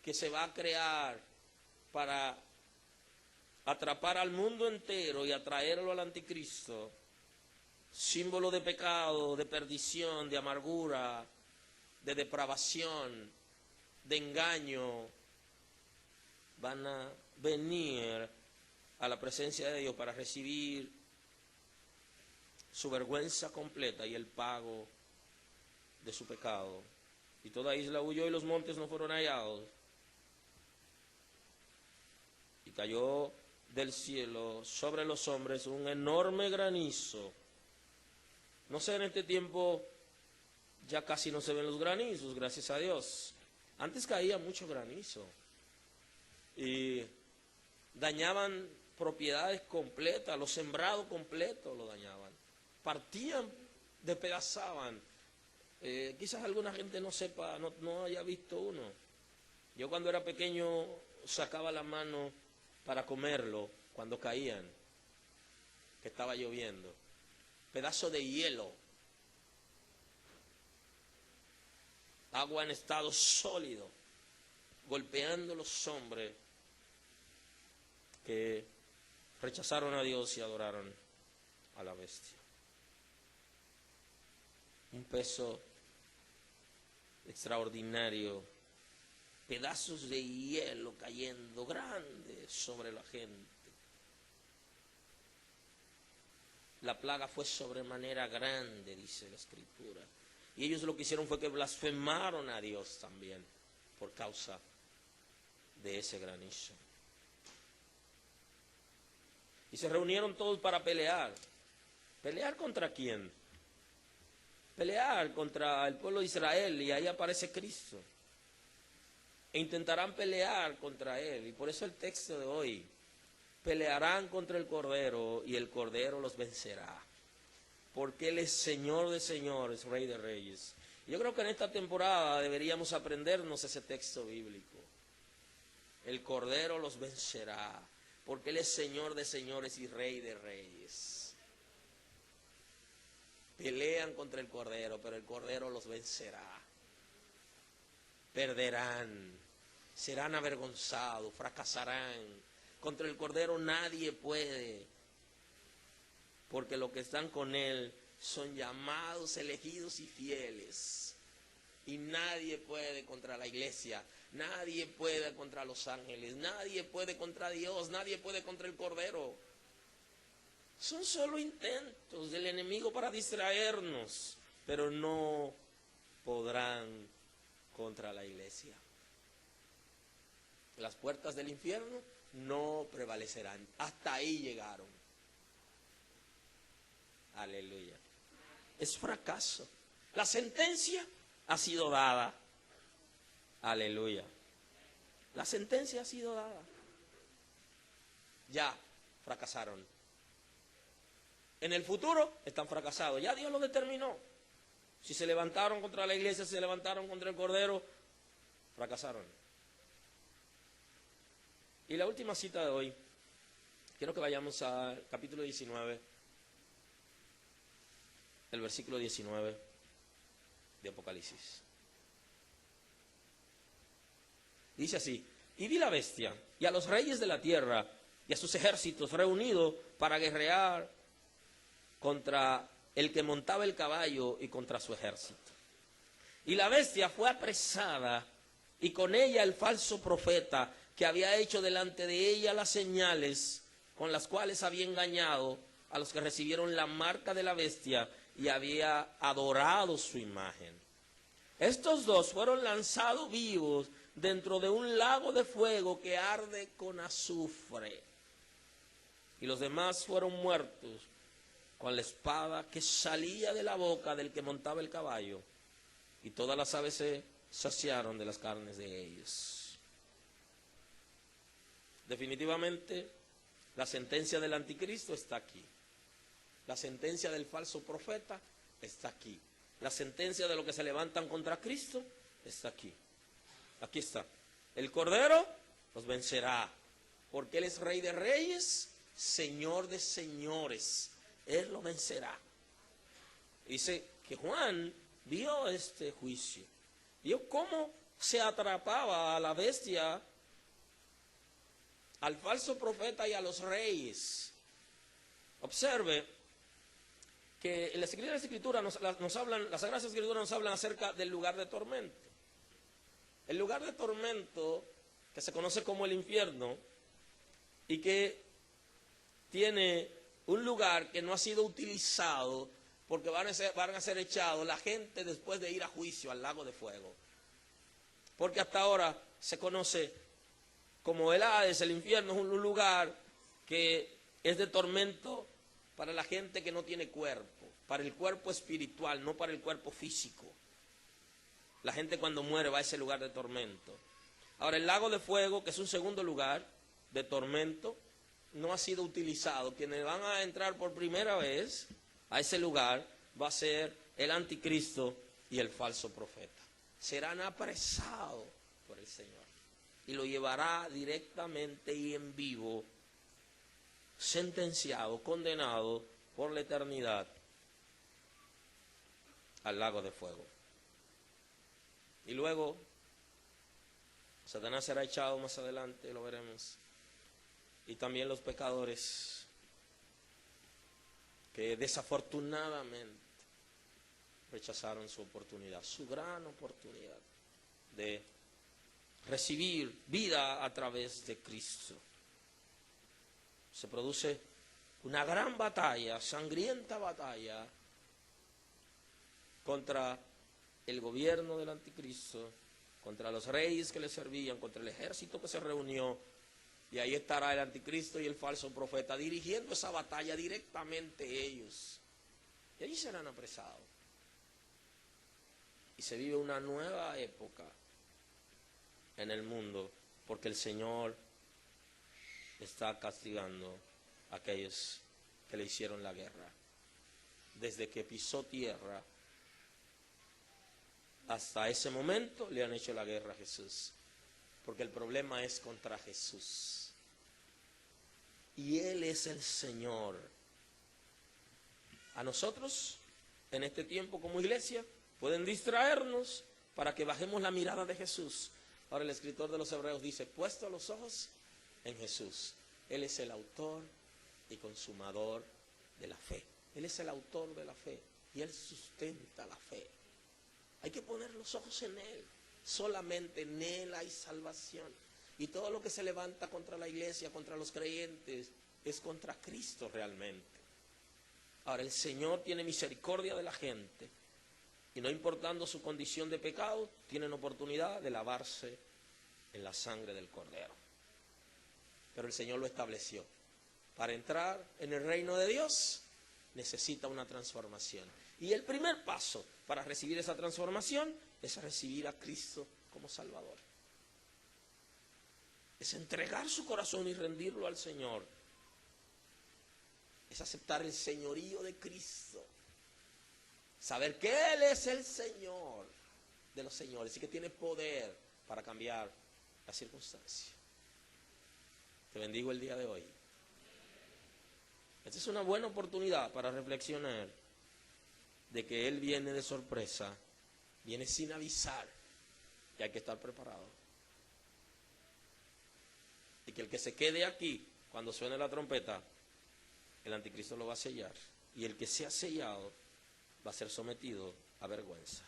que se va a crear para atrapar al mundo entero y atraerlo al anticristo, símbolo de pecado, de perdición, de amargura, de depravación, de engaño, van a venir a la presencia de Dios para recibir su vergüenza completa y el pago de su pecado. Y toda isla huyó y los montes no fueron hallados. Y cayó del cielo sobre los hombres un enorme granizo. No sé, en este tiempo ya casi no se ven los granizos, gracias a Dios. Antes caía mucho granizo y dañaban propiedades completas, los sembrados completos lo dañaban, partían, despedazaban. Quizás alguna gente no sepa, no haya visto uno. Yo cuando era pequeño sacaba la mano para comerlo cuando caían, que estaba lloviendo. Pedazo de hielo, agua en estado sólido, golpeando los hombres que rechazaron a Dios y adoraron a la bestia. Un peso extraordinario, pedazos de hielo cayendo grandes sobre la gente. La plaga fue sobremanera grande, dice la Escritura. Y ellos lo que hicieron fue que blasfemaron a Dios también por causa de ese granizo. Y se reunieron todos para pelear. ¿Pelear contra quién? Pelear contra el pueblo de Israel, y ahí aparece Cristo. E intentarán pelear contra él. Y por eso el texto de hoy: pelearán contra el Cordero y el Cordero los vencerá. Porque Él es Señor de señores, Rey de reyes. Yo creo que en esta temporada deberíamos aprendernos ese texto bíblico. El Cordero los vencerá, porque Él es Señor de señores y Rey de reyes. Pelean contra el Cordero, pero el Cordero los vencerá. Perderán, serán avergonzados, fracasarán. Contra el Cordero nadie puede, porque los que están con Él son llamados, elegidos y fieles. Y nadie puede contra la iglesia, nadie puede contra los ángeles, nadie puede contra Dios, nadie puede contra el Cordero. Son solo intentos del enemigo para distraernos, pero no podrán contra la iglesia. Las puertas del infierno no prevalecerán. Hasta ahí llegaron. Aleluya. Es fracaso. La sentencia ha sido dada. Aleluya. La sentencia ha sido dada. Ya fracasaron. En el futuro están fracasados. Ya Dios lo determinó. Si se levantaron contra la iglesia, si se levantaron contra el Cordero, fracasaron. Y la última cita de hoy, quiero que vayamos al capítulo 19. el versículo 19 de Apocalipsis. Dice así: y vi la bestia y a los reyes de la tierra y a sus ejércitos reunidos para guerrear contra el que montaba el caballo y contra su ejército. Y la bestia fue apresada, y con ella el falso profeta, que había hecho delante de ella las señales con las cuales había engañado a los que recibieron la marca de la bestia y había adorado su imagen. Estos dos fueron lanzados vivos dentro de un lago de fuego que arde con azufre. Y los demás fueron muertos con la espada que salía de la boca del que montaba el caballo. Y todas las aves se saciaron de las carnes de ellos. Definitivamente, la sentencia del anticristo está aquí. La sentencia del falso profeta está aquí. La sentencia de los que se levantan contra Cristo está aquí. Aquí está. El Cordero los vencerá, porque Él es Rey de reyes, Señor de señores. Él lo vencerá. Dice que Juan vio este juicio. Vio cómo se atrapaba a la bestia, al falso profeta y a los reyes. Observe que en las Escrituras nos hablan, las Sagradas Escrituras nos hablan acerca del lugar de tormento. El lugar de tormento, que se conoce como el infierno, y que tiene un lugar que no ha sido utilizado, porque van a ser echados la gente después de ir a juicio al lago de fuego. Porque hasta ahora se conoce como el Hades, el infierno, es un lugar que es de tormento para la gente que no tiene cuerpo, para el cuerpo espiritual, no para el cuerpo físico. La gente cuando muere va a ese lugar de tormento. Ahora, el lago de fuego, que es un segundo lugar de tormento, no ha sido utilizado. Quienes van a entrar por primera vez a ese lugar va a ser el anticristo y el falso profeta. Serán apresados por el Señor y lo llevará directamente y en vivo, sentenciado, condenado por la eternidad al lago de fuego. Y luego Satanás será echado más adelante, lo veremos. Y también los pecadores que desafortunadamente rechazaron su oportunidad, su gran oportunidad de recibir vida a través de Cristo. Se produce una gran batalla, sangrienta batalla contra el gobierno del anticristo, contra los reyes que le servían, contra el ejército que se reunió. Y ahí estará el anticristo y el falso profeta dirigiendo esa batalla directamente ellos. Y allí serán apresados. Y se vive una nueva época en el mundo, porque el Señor está castigando a aquellos que le hicieron la guerra. Desde que pisó tierra hasta ese momento le han hecho la guerra a Jesús, porque el problema es contra Jesús. Y Él es el Señor. A nosotros, en este tiempo como iglesia, pueden distraernos para que bajemos la mirada de Jesús. Ahora el escritor de los Hebreos dice: puesto los ojos en Jesús. Él es el autor y consumador de la fe. Él es el autor de la fe y Él sustenta la fe. Hay que poner los ojos en Él. Solamente en Él hay salvación. Y todo lo que se levanta contra la iglesia, contra los creyentes, es contra Cristo realmente. Ahora, el Señor tiene misericordia de la gente. Y no importando su condición de pecado, tienen oportunidad de lavarse en la sangre del Cordero. Pero el Señor lo estableció. Para entrar en el reino de Dios, necesita una transformación. Y el primer paso para recibir esa transformación es recibir a Cristo como Salvador. Es entregar su corazón y rendirlo al Señor. Es aceptar el señorío de Cristo. Saber que Él es el Señor de los señores y que tiene poder para cambiar la circunstancia. Te bendigo el día de hoy. Esta es una buena oportunidad para reflexionar de que Él viene de sorpresa, viene sin avisar, y hay que estar preparado. Y que el que se quede aquí, cuando suene la trompeta, el anticristo lo va a sellar. Y el que sea sellado va a ser sometido a vergüenza.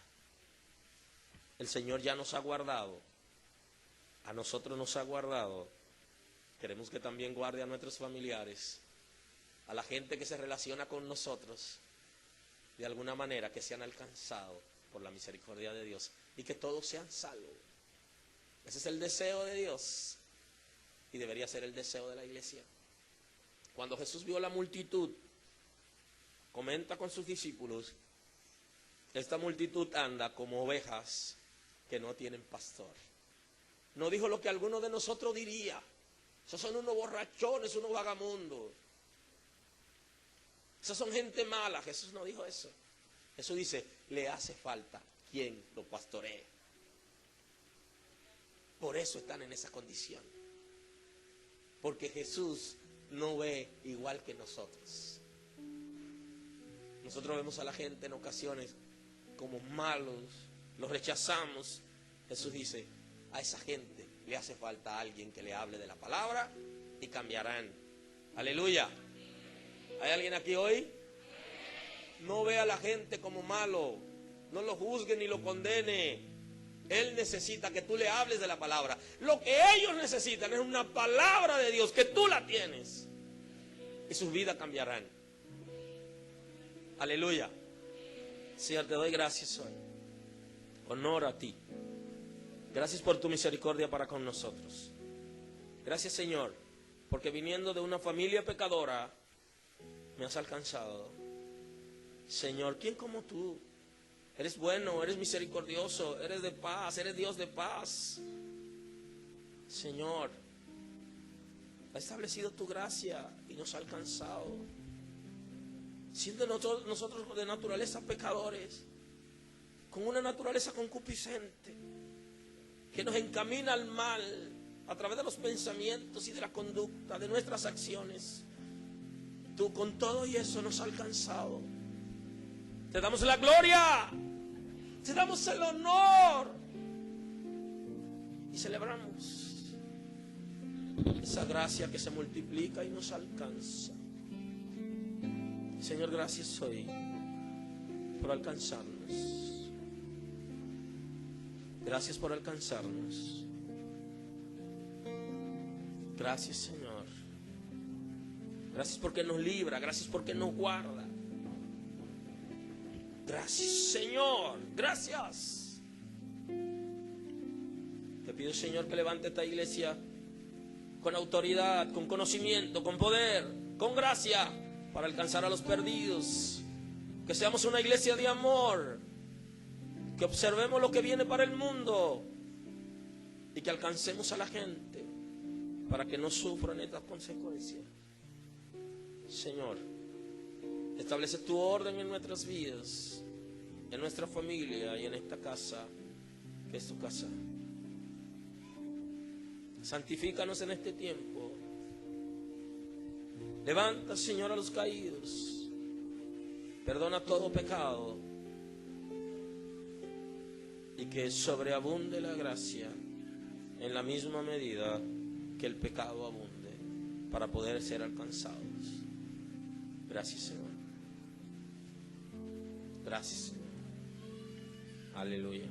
El Señor ya nos ha guardado, a nosotros nos ha guardado. Queremos que también guarde a nuestros familiares, a la gente que se relaciona con nosotros, de alguna manera, que sean alcanzados por la misericordia de Dios y que todos sean salvos. Ese es el deseo de Dios y debería ser el deseo de la iglesia. Cuando Jesús vio la multitud, comenta con sus discípulos: esta multitud anda como ovejas que no tienen pastor. No dijo lo que alguno de nosotros diría: esos son unos borrachones, unos vagamundos, esos son gente mala. Jesús no dijo eso. Jesús dice: le hace falta quien lo pastoree. Por eso están en esa condición, porque Jesús no ve igual que nosotros. Nosotros vemos a la gente en ocasiones como malos, los rechazamos. Jesús dice: a esa gente le hace falta alguien que le hable de la palabra y cambiarán. Aleluya. ¿Hay alguien aquí hoy? No ve a la gente como malo, no lo juzgue ni lo condene. Él necesita que tú le hables de la palabra. Lo que ellos necesitan es una palabra de Dios, que tú la tienes, y sus vidas cambiarán. Aleluya. Señor, te doy gracias hoy. Honor a ti. Gracias por tu misericordia para con nosotros. Gracias, Señor, porque viniendo de una familia pecadora me has alcanzado. Señor, ¿quién como tú? Eres bueno, eres misericordioso, eres de paz, eres Dios de paz. Señor, ha establecido tu gracia y nos ha alcanzado. Siendo nosotros de naturaleza pecadores, con una naturaleza concupiscente, que nos encamina al mal a través de los pensamientos y de la conducta, de nuestras acciones. Tú con todo y eso nos has alcanzado. Te damos la gloria, te damos el honor y celebramos esa gracia que se multiplica y nos alcanza. Señor, gracias hoy por alcanzarnos. Gracias por alcanzarnos. Gracias, Señor. Gracias porque nos libra, gracias porque nos guarda. Gracias, Señor, gracias. Te pido, Señor, que levante esta iglesia con autoridad, con conocimiento, con poder, con gracia, para alcanzar a los perdidos. Que seamos una iglesia de amor, que observemos lo que viene para el mundo y que alcancemos a la gente para que no sufran estas consecuencias. Señor, establece tu orden en nuestras vidas, en nuestra familia y en esta casa, que es tu casa. Santifícanos en este tiempo. Levanta, Señor, a los caídos. Perdona todo pecado. Y que sobreabunde la gracia en la misma medida que el pecado abunde, para poder ser alcanzados. Gracias, Señor. Gracias, Señor. Aleluya.